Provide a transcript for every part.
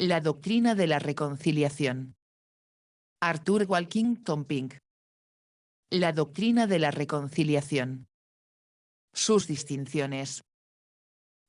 La doctrina de la reconciliación. Arthur Walkington Pink. La doctrina de la reconciliación. Sus distinciones.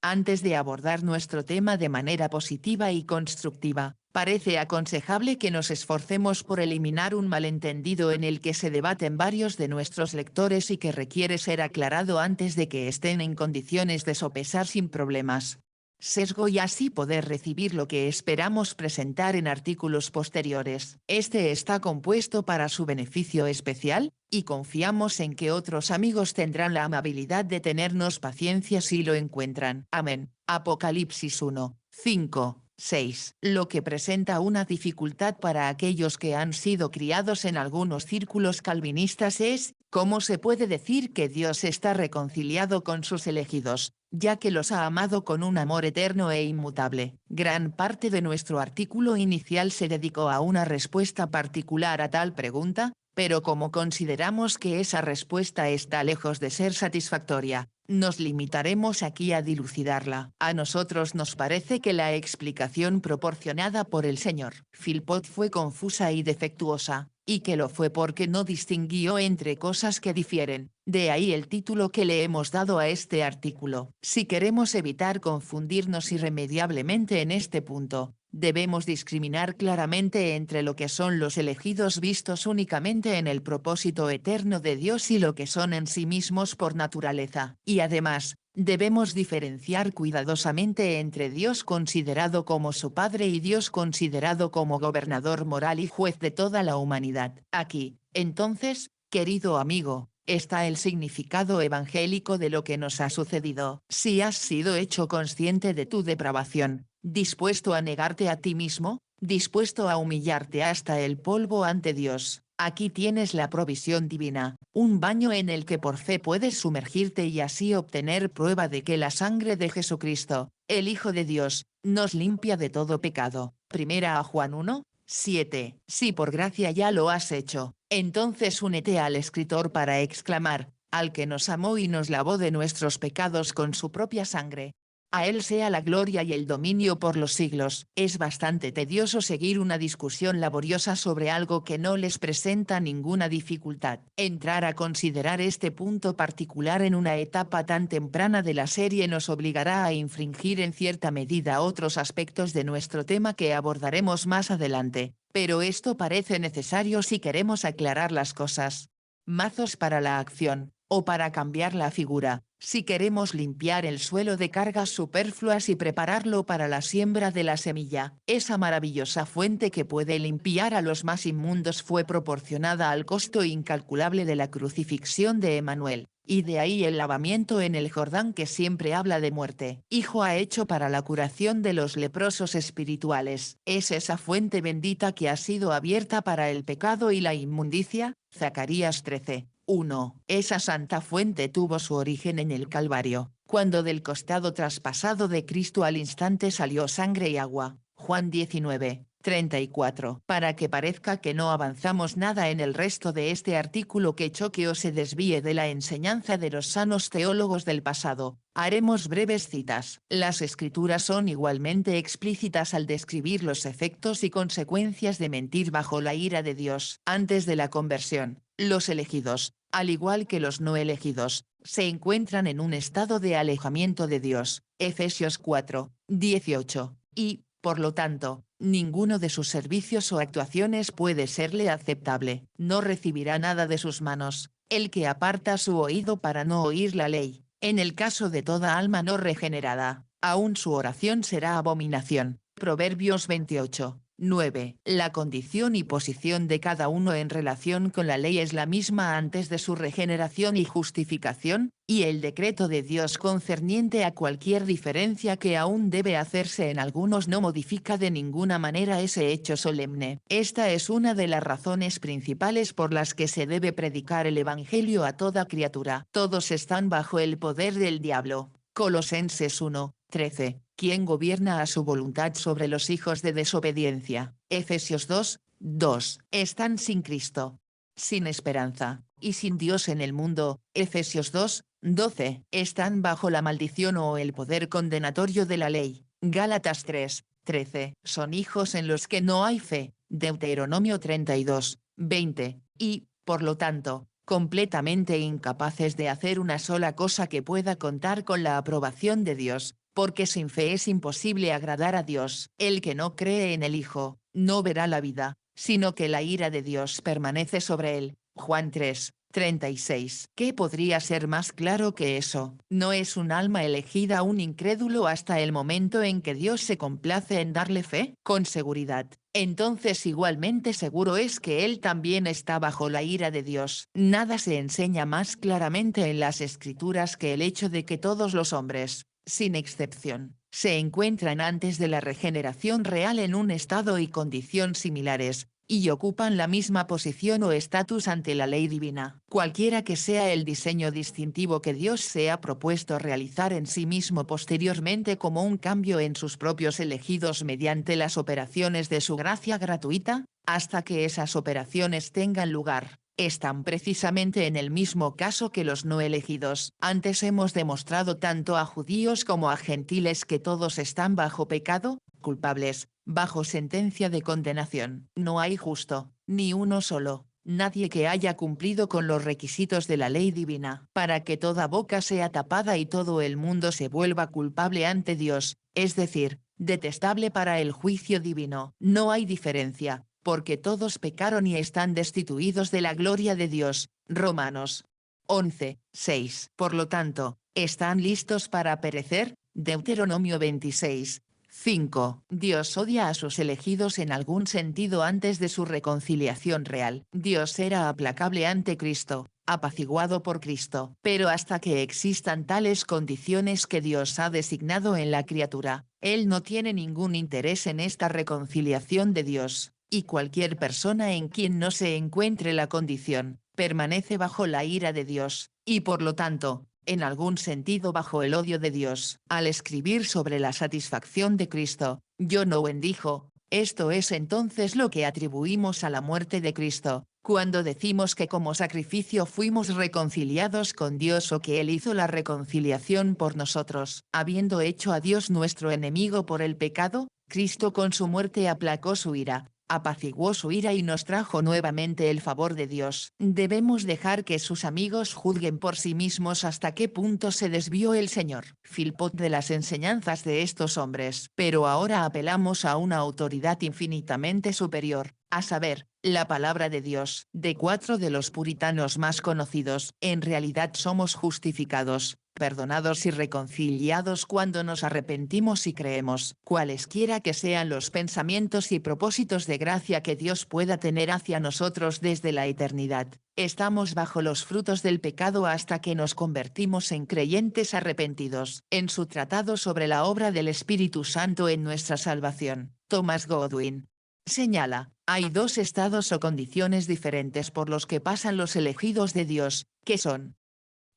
Antes de abordar nuestro tema de manera positiva y constructiva, parece aconsejable que nos esforcemos por eliminar un malentendido en el que se debaten varios de nuestros lectores y que requiere ser aclarado antes de que estén en condiciones de sopesar sin problemas sesgo y así poder recibir lo que esperamos presentar en artículos posteriores. Este está compuesto para su beneficio especial, y confiamos en que otros amigos tendrán la amabilidad de tenernos paciencia si lo encuentran. Amén. Apocalipsis 1, 5. 6. Lo que presenta una dificultad para aquellos que han sido criados en algunos círculos calvinistas es, ¿cómo se puede decir que Dios está reconciliado con sus elegidos, ya que los ha amado con un amor eterno e inmutable? Gran parte de nuestro artículo inicial se dedicó a una respuesta particular a tal pregunta, pero como consideramos que esa respuesta está lejos de ser satisfactoria, nos limitaremos aquí a dilucidarla. A nosotros nos parece que la explicación proporcionada por el Sr. Philpott fue confusa y defectuosa, y que lo fue porque no distinguió entre cosas que difieren. De ahí el título que le hemos dado a este artículo. Si queremos evitar confundirnos irremediablemente en este punto, debemos discriminar claramente entre lo que son los elegidos vistos únicamente en el propósito eterno de Dios y lo que son en sí mismos por naturaleza. Y además, debemos diferenciar cuidadosamente entre Dios considerado como su Padre y Dios considerado como gobernador moral y juez de toda la humanidad. Aquí, entonces, querido amigo, está el significado evangélico de lo que nos ha sucedido. Si has sido hecho consciente de tu depravación, dispuesto a negarte a ti mismo, dispuesto a humillarte hasta el polvo ante Dios, aquí tienes la provisión divina, un baño en el que por fe puedes sumergirte y así obtener prueba de que la sangre de Jesucristo, el Hijo de Dios, nos limpia de todo pecado. Primera a Juan 1, 7. Si por gracia ya lo has hecho, entonces únete al escritor para exclamar, al que nos amó y nos lavó de nuestros pecados con su propia sangre. A él sea la gloria y el dominio por los siglos. Es bastante tedioso seguir una discusión laboriosa sobre algo que no les presenta ninguna dificultad. Entrar a considerar este punto particular en una etapa tan temprana de la serie nos obligará a infringir en cierta medida otros aspectos de nuestro tema que abordaremos más adelante, pero esto parece necesario si queremos aclarar las cosas. Mazos para la acción, o para cambiar la figura, si queremos limpiar el suelo de cargas superfluas y prepararlo para la siembra de la semilla. Esa maravillosa fuente que puede limpiar a los más inmundos fue proporcionada al costo incalculable de la crucifixión de Emanuel, y de ahí el lavamiento en el Jordán que siempre habla de muerte. Hijo ha hecho para la curación de los leprosos espirituales. Es esa fuente bendita que ha sido abierta para el pecado y la inmundicia. Zacarías 13. 1. Esa santa fuente tuvo su origen en el Calvario, cuando del costado traspasado de Cristo al instante salió sangre y agua. Juan 19, 34. Para que parezca que no avanzamos nada en el resto de este artículo que choque o se desvíe de la enseñanza de los sanos teólogos del pasado, haremos breves citas. Las escrituras son igualmente explícitas al describir los efectos y consecuencias de mentir bajo la ira de Dios. Antes de la conversión, los elegidos, al igual que los no elegidos, se encuentran en un estado de alejamiento de Dios. Efesios 4, 18. Y, por lo tanto, ninguno de sus servicios o actuaciones puede serle aceptable. No recibirá nada de sus manos, el que aparta su oído para no oír la ley. En el caso de toda alma no regenerada, aún su oración será abominación. Proverbios 28. 9. La condición y posición de cada uno en relación con la ley es la misma antes de su regeneración y justificación, y el decreto de Dios concerniente a cualquier diferencia que aún debe hacerse en algunos no modifica de ninguna manera ese hecho solemne. Esta es una de las razones principales por las que se debe predicar el Evangelio a toda criatura. Todos están bajo el poder del diablo. Colosenses 1, 13. ¿Quién gobierna a su voluntad sobre los hijos de desobediencia? Efesios 2, 2. Están sin Cristo, sin esperanza, y sin Dios en el mundo. Efesios 2, 12. Están bajo la maldición o el poder condenatorio de la ley. Gálatas 3, 13. Son hijos en los que no hay fe. Deuteronomio 32, 20. Y, por lo tanto, completamente incapaces de hacer una sola cosa que pueda contar con la aprobación de Dios, porque sin fe es imposible agradar a Dios. El que no cree en el Hijo, no verá la vida, sino que la ira de Dios permanece sobre él. Juan 3, 36. ¿Qué podría ser más claro que eso? ¿No es un alma elegida un incrédulo hasta el momento en que Dios se complace en darle fe? Con seguridad. Entonces igualmente seguro es que él también está bajo la ira de Dios. Nada se enseña más claramente en las Escrituras que el hecho de que todos los hombres, sin excepción, se encuentran antes de la regeneración real en un estado y condición similares, y ocupan la misma posición o estatus ante la ley divina. Cualquiera que sea el diseño distintivo que Dios se ha propuesto realizar en sí mismo posteriormente como un cambio en sus propios elegidos mediante las operaciones de su gracia gratuita, hasta que esas operaciones tengan lugar, están precisamente en el mismo caso que los no elegidos. Antes hemos demostrado tanto a judíos como a gentiles que todos están bajo pecado, culpables, bajo sentencia de condenación. No hay justo, ni uno solo, nadie que haya cumplido con los requisitos de la ley divina. Para que toda boca sea tapada y todo el mundo se vuelva culpable ante Dios, es decir, detestable para el juicio divino. No hay diferencia, porque todos pecaron y están destituidos de la gloria de Dios. Romanos 11, 6. Por lo tanto, ¿están listos para perecer? Deuteronomio 26, 5. Dios odia a sus elegidos en algún sentido antes de su reconciliación real. Dios era aplacable ante Cristo, apaciguado por Cristo. Pero hasta que existan tales condiciones que Dios ha designado en la criatura, Él no tiene ningún interés en esta reconciliación de Dios, y cualquier persona en quien no se encuentre la condición, permanece bajo la ira de Dios, y por lo tanto, en algún sentido bajo el odio de Dios. Al escribir sobre la satisfacción de Cristo, John Owen dijo, esto es entonces lo que atribuimos a la muerte de Cristo, cuando decimos que como sacrificio fuimos reconciliados con Dios o que Él hizo la reconciliación por nosotros. Habiendo hecho a Dios nuestro enemigo por el pecado, Cristo con su muerte aplacó su ira, apaciguó su ira y nos trajo nuevamente el favor de Dios. Debemos dejar que sus amigos juzguen por sí mismos hasta qué punto se desvió el Señor Philpott de las enseñanzas de estos hombres. Pero ahora apelamos a una autoridad infinitamente superior, a saber, la palabra de Dios. De 4 de los puritanos más conocidos, en realidad somos justificados, perdonados y reconciliados cuando nos arrepentimos y creemos. Cualesquiera que sean los pensamientos y propósitos de gracia que Dios pueda tener hacia nosotros desde la eternidad, estamos bajo los frutos del pecado hasta que nos convertimos en creyentes arrepentidos. En su tratado sobre la obra del Espíritu Santo en nuestra salvación, Thomas Godwin señala, hay dos estados o condiciones diferentes por los que pasan los elegidos de Dios, que son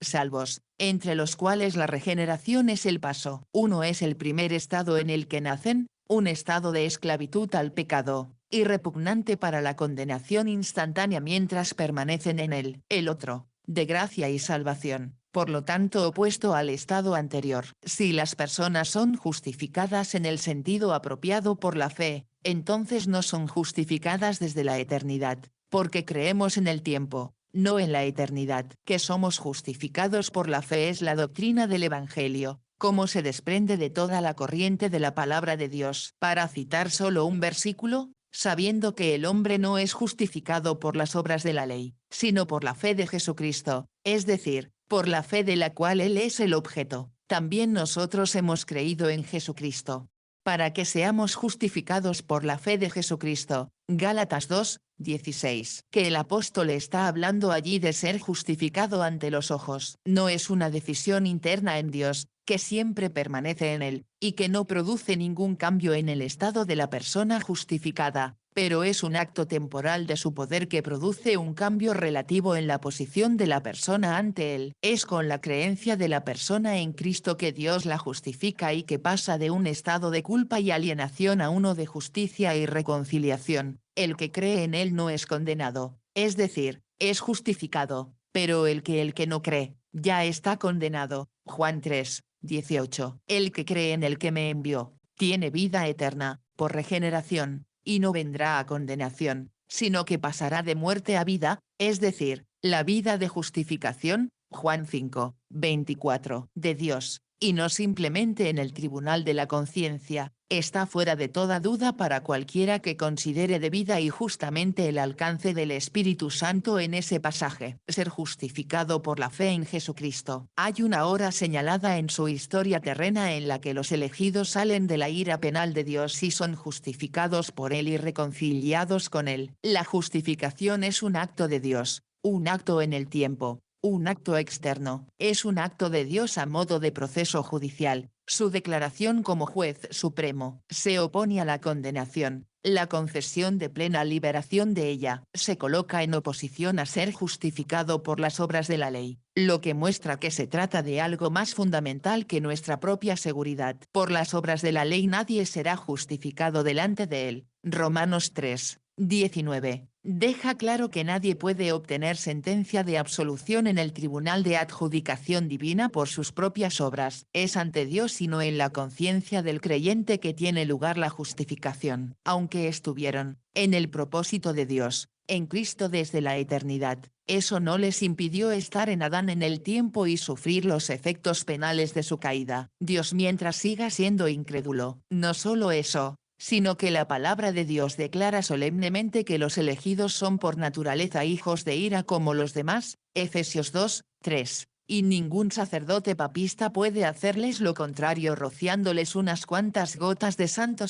salvos, entre los cuales la regeneración es el paso. Uno es el primer estado en el que nacen, un estado de esclavitud al pecado, y repugnante para la condenación instantánea mientras permanecen en él. El otro, de gracia y salvación, por lo tanto opuesto al estado anterior. Si las personas son justificadas en el sentido apropiado por la fe, entonces no son justificadas desde la eternidad, porque creemos en el tiempo, no en la eternidad. Que somos justificados por la fe es la doctrina del Evangelio, como se desprende de toda la corriente de la palabra de Dios. Para citar solo un versículo, sabiendo que el hombre no es justificado por las obras de la ley, sino por la fe de Jesucristo, es decir, por la fe de la cual Él es el objeto, también nosotros hemos creído en Jesucristo, para que seamos justificados por la fe de Jesucristo. Gálatas 2, 16. Que el apóstol está hablando allí de ser justificado ante los ojos. No es una decisión interna en Dios, que siempre permanece en él, y que no produce ningún cambio en el estado de la persona justificada, pero es un acto temporal de su poder que produce un cambio relativo en la posición de la persona ante él. Es con la creencia de la persona en Cristo que Dios la justifica y que pasa de un estado de culpa y alienación a uno de justicia y reconciliación. El que cree en él no es condenado, es decir, es justificado, pero el que no cree, ya está condenado. Juan 3, 18. El que cree en el que me envió, tiene vida eterna, por regeneración, y no vendrá a condenación, sino que pasará de muerte a vida, es decir, la vida de justificación, Juan 5, 24, de Dios, y no simplemente en el tribunal de la conciencia, está fuera de toda duda para cualquiera que considere debida y justamente el alcance del Espíritu Santo en ese pasaje. Ser justificado por la fe en Jesucristo. Hay una hora señalada en su historia terrena en la que los elegidos salen de la ira penal de Dios y son justificados por Él y reconciliados con Él. La justificación es un acto de Dios, un acto en el tiempo. Un acto externo, es un acto de Dios a modo de proceso judicial. Su declaración como juez supremo se opone a la condenación, la concesión de plena liberación de ella se coloca en oposición a ser justificado por las obras de la ley, lo que muestra que se trata de algo más fundamental que nuestra propia seguridad. Por las obras de la ley nadie será justificado delante de él. Romanos 3, 19. Deja claro que nadie puede obtener sentencia de absolución en el tribunal de adjudicación divina por sus propias obras. Es ante Dios y no en la conciencia del creyente que tiene lugar la justificación. Aunque estuvieron, en el propósito de Dios, en Cristo desde la eternidad, eso no les impidió estar en Adán en el tiempo y sufrir los efectos penales de su caída. Dios mientras siga siendo incrédulo. No solo eso, sino que la palabra de Dios declara solemnemente que los elegidos son por naturaleza hijos de ira como los demás, Efesios 2, 3, y ningún sacerdote papista puede hacerles lo contrario rociándoles unas cuantas gotas de santo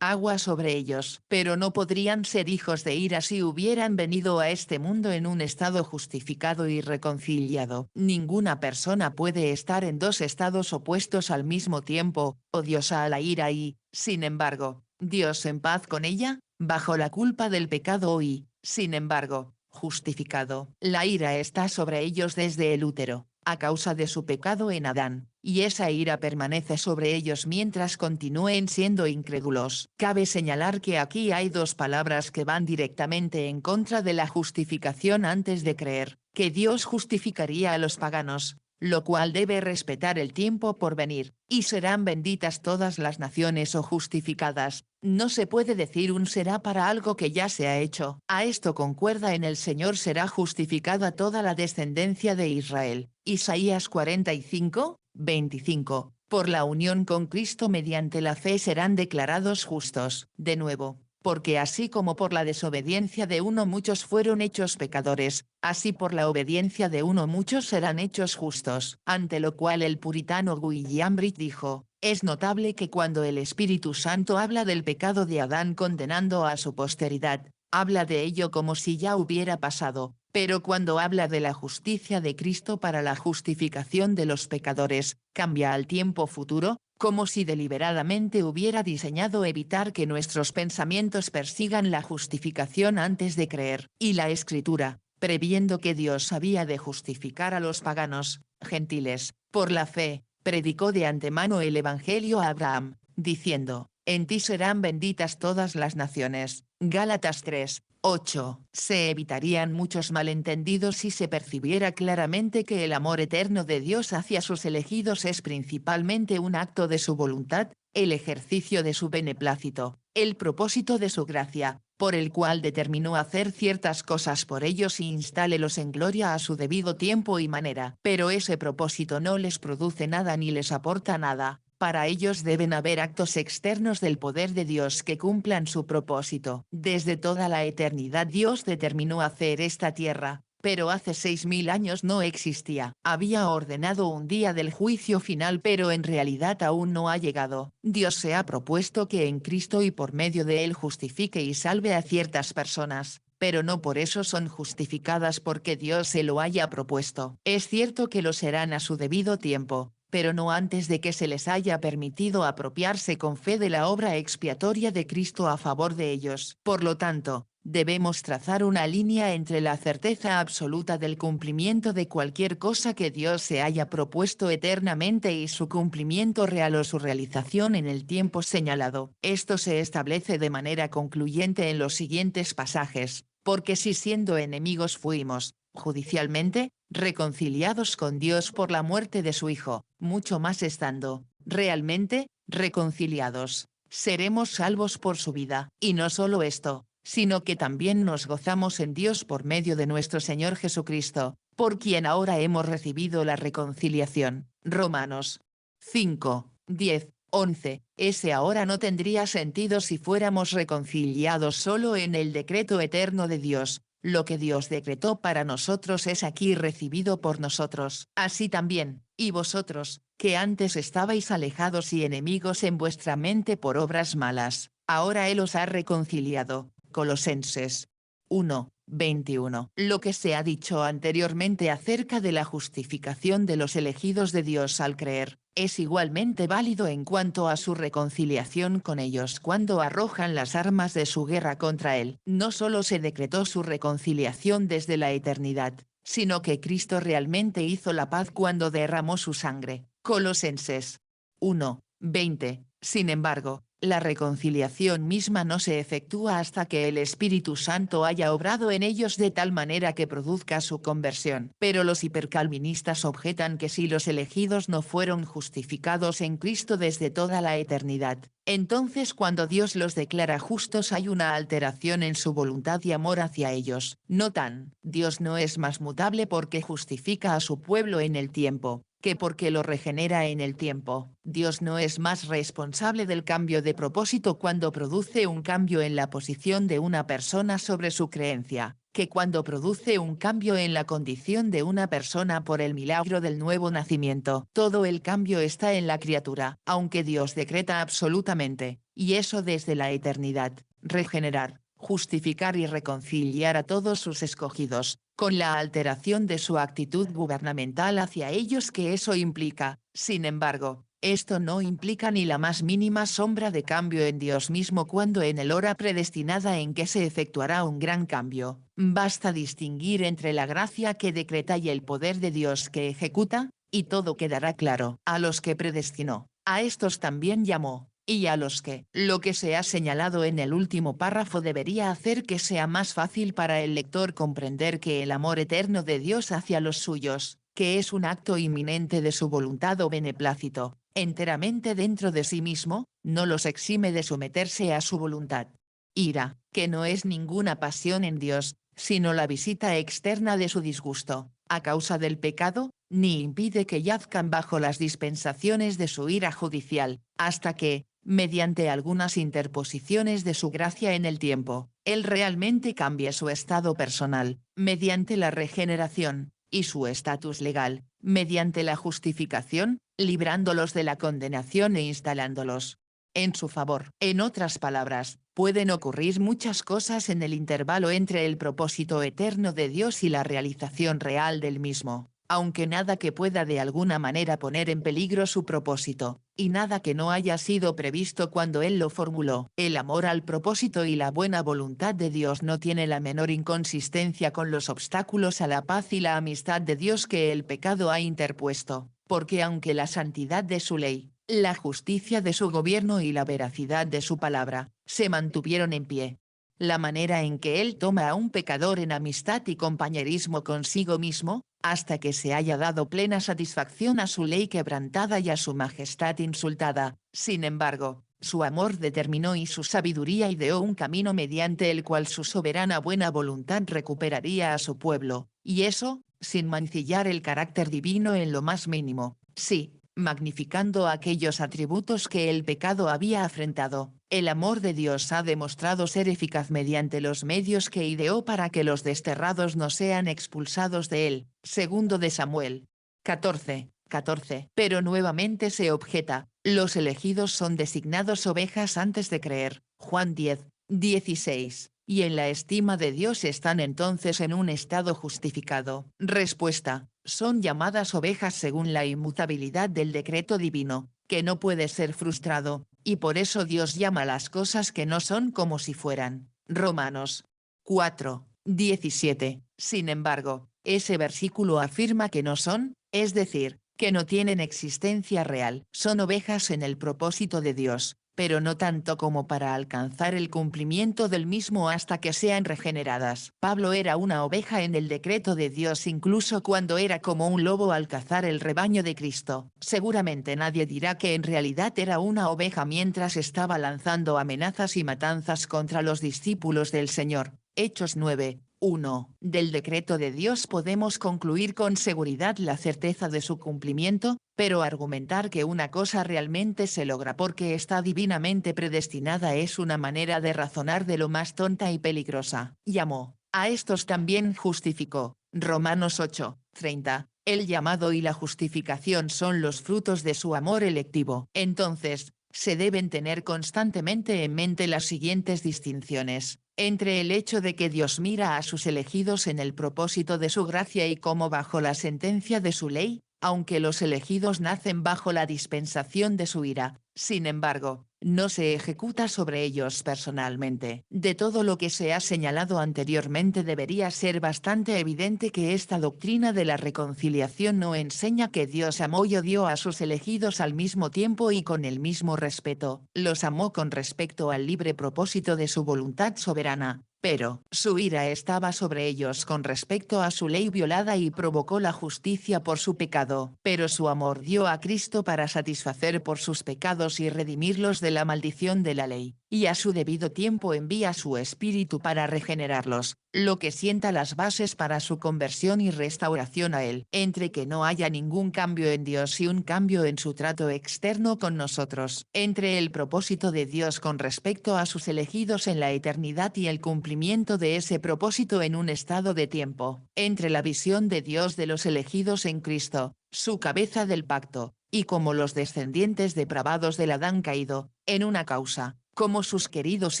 agua sobre ellos. Pero no podrían ser hijos de ira si hubieran venido a este mundo en un estado justificado y reconciliado. Ninguna persona puede estar en dos estados opuestos al mismo tiempo, odiosa a la ira y, sin embargo, Dios en paz con ella, bajo la culpa del pecado y, sin embargo, justificado. La ira está sobre ellos desde el útero, a causa de su pecado en Adán, y esa ira permanece sobre ellos mientras continúen siendo incrédulos. Cabe señalar que aquí hay dos palabras que van directamente en contra de la justificación antes de creer, que Dios justificaría a los paganos, lo cual debe respetar el tiempo por venir, y serán benditas todas las naciones o justificadas. No se puede decir un será para algo que ya se ha hecho. A esto concuerda en el Señor será justificada toda la descendencia de Israel. Isaías 45, 25. Por la unión con Cristo mediante la fe serán declarados justos. De nuevo, porque así como por la desobediencia de uno muchos fueron hechos pecadores, así por la obediencia de uno muchos serán hechos justos. Ante lo cual el puritano William Britt dijo, es notable que cuando el Espíritu Santo habla del pecado de Adán condenando a su posteridad, habla de ello como si ya hubiera pasado, pero cuando habla de la justicia de Cristo para la justificación de los pecadores, cambia al tiempo futuro, como si deliberadamente hubiera diseñado evitar que nuestros pensamientos persigan la justificación antes de creer. Y la Escritura, previendo que Dios había de justificar a los paganos, gentiles, por la fe, predicó de antemano el Evangelio a Abraham, diciendo, en ti serán benditas todas las naciones. Gálatas 3, 8. Se evitarían muchos malentendidos si se percibiera claramente que el amor eterno de Dios hacia sus elegidos es principalmente un acto de su voluntad, el ejercicio de su beneplácito, el propósito de su gracia, por el cual determinó hacer ciertas cosas por ellos y instálelos en gloria a su debido tiempo y manera. Pero ese propósito no les produce nada ni les aporta nada. Para ellos deben haber actos externos del poder de Dios que cumplan su propósito. Desde toda la eternidad Dios determinó hacer esta tierra, pero hace 6000 años no existía. Había ordenado un día del juicio final pero en realidad aún no ha llegado. Dios se ha propuesto que en Cristo y por medio de él justifique y salve a ciertas personas, pero no por eso son justificadas porque Dios se lo haya propuesto. Es cierto que lo serán a su debido tiempo, pero no antes de que se les haya permitido apropiarse con fe de la obra expiatoria de Cristo a favor de ellos. Por lo tanto, debemos trazar una línea entre la certeza absoluta del cumplimiento de cualquier cosa que Dios se haya propuesto eternamente y su cumplimiento real o su realización en el tiempo señalado. Esto se establece de manera concluyente en los siguientes pasajes, porque si siendo enemigos fuimos, judicialmente, reconciliados con Dios por la muerte de su Hijo, mucho más estando, realmente, reconciliados, seremos salvos por su vida. Y no solo esto, sino que también nos gozamos en Dios por medio de nuestro Señor Jesucristo, por quien ahora hemos recibido la reconciliación. Romanos 5, 10, 11. Ese ahora no tendría sentido si fuéramos reconciliados solo en el decreto eterno de Dios. Lo que Dios decretó para nosotros es aquí recibido por nosotros. Así también, y vosotros, que antes estabais alejados y enemigos en vuestra mente por obras malas, ahora Él os ha reconciliado. Colosenses 1, 21. Lo que se ha dicho anteriormente acerca de la justificación de los elegidos de Dios al creer, es igualmente válido en cuanto a su reconciliación con ellos cuando arrojan las armas de su guerra contra él. No solo se decretó su reconciliación desde la eternidad, sino que Cristo realmente hizo la paz cuando derramó su sangre. Colosenses 1, 20. Sin embargo, la reconciliación misma no se efectúa hasta que el Espíritu Santo haya obrado en ellos de tal manera que produzca su conversión. Pero los hipercalvinistas objetan que si los elegidos no fueron justificados en Cristo desde toda la eternidad, entonces cuando Dios los declara justos hay una alteración en su voluntad y amor hacia ellos. Notan, Dios no es más mutable porque justifica a su pueblo en el tiempo, que porque lo regenera en el tiempo. Dios no es más responsable del cambio de propósito cuando produce un cambio en la posición de una persona sobre su creencia, que cuando produce un cambio en la condición de una persona por el milagro del nuevo nacimiento. Todo el cambio está en la criatura, aunque Dios decreta absolutamente, y eso desde la eternidad, regenerar, justificar y reconciliar a todos sus escogidos, con la alteración de su actitud gubernamental hacia ellos que eso implica. Sin embargo, esto no implica ni la más mínima sombra de cambio en Dios mismo cuando en el hora predestinada en que se efectuará un gran cambio. Basta distinguir entre la gracia que decreta y el poder de Dios que ejecuta, y todo quedará claro. A los que predestinó, a estos también llamó. Y a los que, lo que se ha señalado en el último párrafo debería hacer que sea más fácil para el lector comprender que el amor eterno de Dios hacia los suyos, que es un acto inminente de su voluntad o beneplácito, enteramente dentro de sí mismo, no los exime de someterse a su voluntad. Ira, que no es ninguna pasión en Dios, sino la visita externa de su disgusto, a causa del pecado, ni impide que yazcan bajo las dispensaciones de su ira judicial, hasta que, mediante algunas interposiciones de su gracia en el tiempo, él realmente cambie su estado personal, mediante la regeneración, y su estatus legal, mediante la justificación, librándolos de la condenación e instalándolos en su favor. En otras palabras, pueden ocurrir muchas cosas en el intervalo entre el propósito eterno de Dios y la realización real del mismo, aunque nada que pueda de alguna manera poner en peligro su propósito, y nada que no haya sido previsto cuando Él lo formuló. El amor al propósito y la buena voluntad de Dios no tiene la menor inconsistencia con los obstáculos a la paz y la amistad de Dios que el pecado ha interpuesto, porque aunque la santidad de su ley, la justicia de su gobierno y la veracidad de su palabra, se mantuvieron en pie, la manera en que Él toma a un pecador en amistad y compañerismo consigo mismo, hasta que se haya dado plena satisfacción a su ley quebrantada y a su majestad insultada. Sin embargo, su amor determinó y su sabiduría ideó un camino mediante el cual su soberana buena voluntad recuperaría a su pueblo, y eso, sin mancillar el carácter divino en lo más mínimo. Sí, magnificando aquellos atributos que el pecado había afrentado. El amor de Dios ha demostrado ser eficaz mediante los medios que ideó para que los desterrados no sean expulsados de él. Segundo de Samuel 14, 14. Pero nuevamente se objeta, los elegidos son designados ovejas antes de creer. Juan 10, 16. Y en la estima de Dios están entonces en un estado justificado. Respuesta, son llamadas ovejas según la inmutabilidad del decreto divino, que no puede ser frustrado, y por eso Dios llama las cosas que no son como si fueran. Romanos 4, 17. Sin embargo, ese versículo afirma que no son, es decir, que no tienen existencia real. Son ovejas en el propósito de Dios, pero no tanto como para alcanzar el cumplimiento del mismo hasta que sean regeneradas. Pablo era una oveja en el decreto de Dios incluso cuando era como un lobo al cazar el rebaño de Cristo. Seguramente nadie dirá que en realidad era una oveja mientras estaba lanzando amenazas y matanzas contra los discípulos del Señor. Hechos 9:1. Del decreto de Dios podemos concluir con seguridad la certeza de su cumplimiento, pero argumentar que una cosa realmente se logra porque está divinamente predestinada es una manera de razonar de lo más tonta y peligrosa. Llamó, a estos también justificó. Romanos 8:30. El llamado y la justificación son los frutos de su amor electivo. Entonces, se deben tener constantemente en mente las siguientes distinciones, entre el hecho de que Dios mira a sus elegidos en el propósito de su gracia y como bajo la sentencia de su ley, aunque los elegidos nacen bajo la dispensación de su ira, sin embargo, no se ejecuta sobre ellos personalmente. De todo lo que se ha señalado anteriormente debería ser bastante evidente que esta doctrina de la reconciliación no enseña que Dios amó y odió a sus elegidos al mismo tiempo y con el mismo respeto. Los amó con respecto al libre propósito de su voluntad soberana, pero su ira estaba sobre ellos con respecto a su ley violada y provocó la justicia por su pecado. Pero su amor dio a Cristo para satisfacer por sus pecados y redimirlos de la maldición de la ley, y a su debido tiempo envía su Espíritu para regenerarlos, lo que sienta las bases para su conversión y restauración a Él. Entre que no haya ningún cambio en Dios y un cambio en su trato externo con nosotros, entre el propósito de Dios con respecto a sus elegidos en la eternidad y el cumplimiento de ese propósito en un estado de tiempo, entre la visión de Dios de los elegidos en Cristo, su cabeza del pacto, y como los descendientes depravados del Adán caído, en una causa, como sus queridos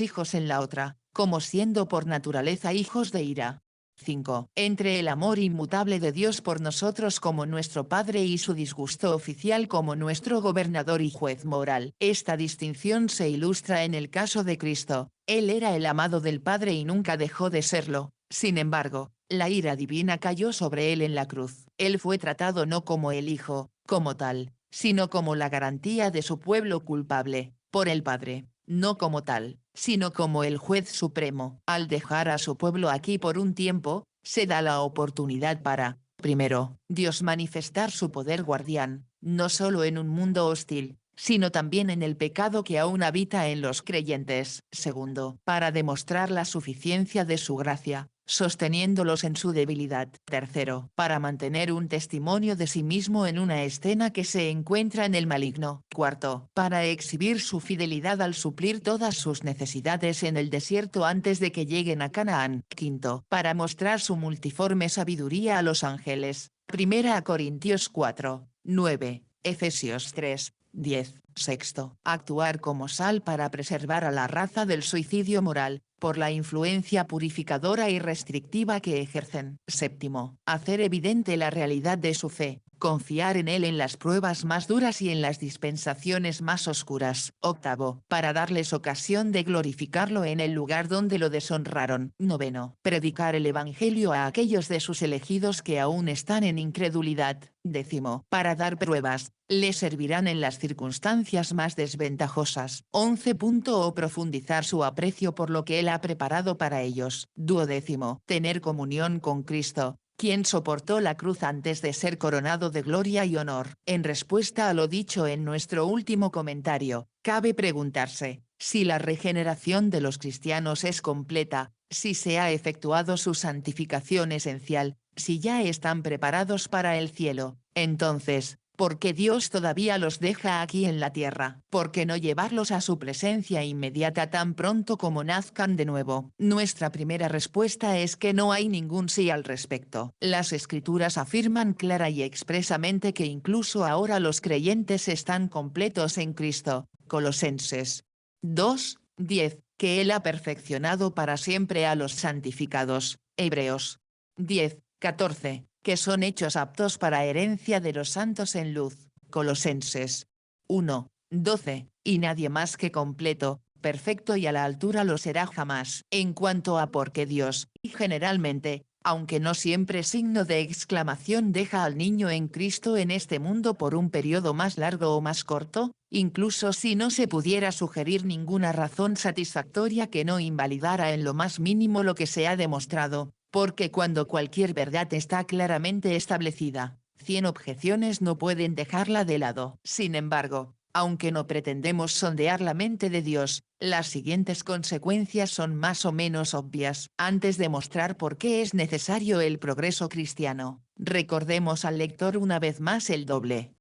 hijos en la otra, como siendo por naturaleza hijos de ira. 5. Entre el amor inmutable de Dios por nosotros como nuestro Padre y su disgusto oficial como nuestro gobernador y juez moral. Esta distinción se ilustra en el caso de Cristo. Él era el amado del Padre y nunca dejó de serlo. Sin embargo, la ira divina cayó sobre él en la cruz. Él fue tratado no como el Hijo, como tal, sino como la garantía de su pueblo culpable, por el Padre, no como tal, sino como el juez supremo. Al dejar a su pueblo aquí por un tiempo, se da la oportunidad para, primero, Dios manifestar su poder guardián, no solo en un mundo hostil, sino también en el pecado que aún habita en los creyentes. Segundo, para demostrar la suficiencia de su gracia, sosteniéndolos en su debilidad. Tercero, para mantener un testimonio de sí mismo en una escena que se encuentra en el maligno. Cuarto, para exhibir su fidelidad al suplir todas sus necesidades en el desierto antes de que lleguen a Canaán. Quinto, para mostrar su multiforme sabiduría a los ángeles. 1 Corintios 4:9, Efesios 3:10. Sexto, actuar como sal para preservar a la raza del suicidio moral, por la influencia purificadora y restrictiva que ejercen. Séptimo, hacer evidente la realidad de su fe, confiar en él en las pruebas más duras y en las dispensaciones más oscuras. Octavo, para darles ocasión de glorificarlo en el lugar donde lo deshonraron. Noveno, predicar el evangelio a aquellos de sus elegidos que aún están en incredulidad. Décimo, para dar pruebas, les servirán en las circunstancias más desventajosas. 11. O profundizar su aprecio por lo que él ha preparado para ellos. Duodécimo, tener comunión con Cristo, quien soportó la cruz antes de ser coronado de gloria y honor. En respuesta a lo dicho en nuestro último comentario, cabe preguntarse, si la regeneración de los cristianos es completa, si se ha efectuado su santificación esencial, si ya están preparados para el cielo, entonces, ¿por qué Dios todavía los deja aquí en la tierra? ¿Por qué no llevarlos a su presencia inmediata tan pronto como nazcan de nuevo? Nuestra primera respuesta es que no hay ningún sí al respecto. Las Escrituras afirman clara y expresamente que incluso ahora los creyentes están completos en Cristo. Colosenses 2:10, que Él ha perfeccionado para siempre a los santificados. Hebreos 10:14, que son hechos aptos para herencia de los santos en luz. Colosenses 1:12, y nadie más que completo, perfecto y a la altura lo será jamás. En cuanto a por qué Dios, y generalmente, aunque no siempre signo de exclamación deja al niño en Cristo en este mundo por un periodo más largo o más corto, incluso si no se pudiera sugerir ninguna razón satisfactoria que no invalidara en lo más mínimo lo que se ha demostrado, porque cuando cualquier verdad está claramente establecida, 100 objeciones no pueden dejarla de lado. Sin embargo, aunque no pretendemos sondear la mente de Dios, las siguientes consecuencias son más o menos obvias. Antes de mostrar por qué es necesario el progreso cristiano, recordemos al lector una vez más el doble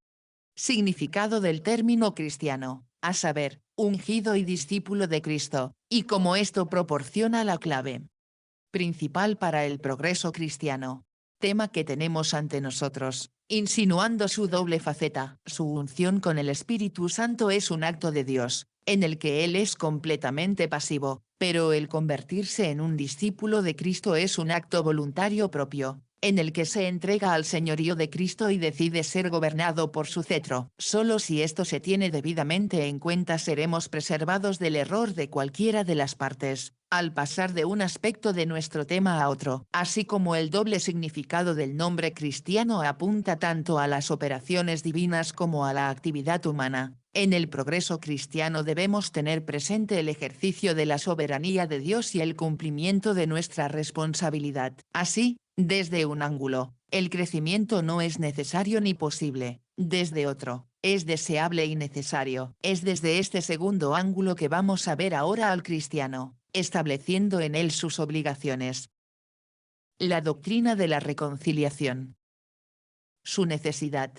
significado del término cristiano, a saber, ungido y discípulo de Cristo, y cómo esto proporciona la clave principal para el progreso cristiano, tema que tenemos ante nosotros, insinuando su doble faceta. Su unción con el Espíritu Santo es un acto de Dios, en el que Él es completamente pasivo, pero el convertirse en un discípulo de Cristo es un acto voluntario propio, en el que se entrega al señorío de Cristo y decide ser gobernado por su cetro. Solo si esto se tiene debidamente en cuenta seremos preservados del error de cualquiera de las partes, al pasar de un aspecto de nuestro tema a otro. Así como el doble significado del nombre cristiano apunta tanto a las operaciones divinas como a la actividad humana, en el progreso cristiano debemos tener presente el ejercicio de la soberanía de Dios y el cumplimiento de nuestra responsabilidad. Así, desde un ángulo, el crecimiento no es necesario ni posible; desde otro, es deseable y necesario. Es desde este segundo ángulo que vamos a ver ahora al cristiano, estableciendo en él sus obligaciones. La doctrina de la reconciliación. Su necesidad.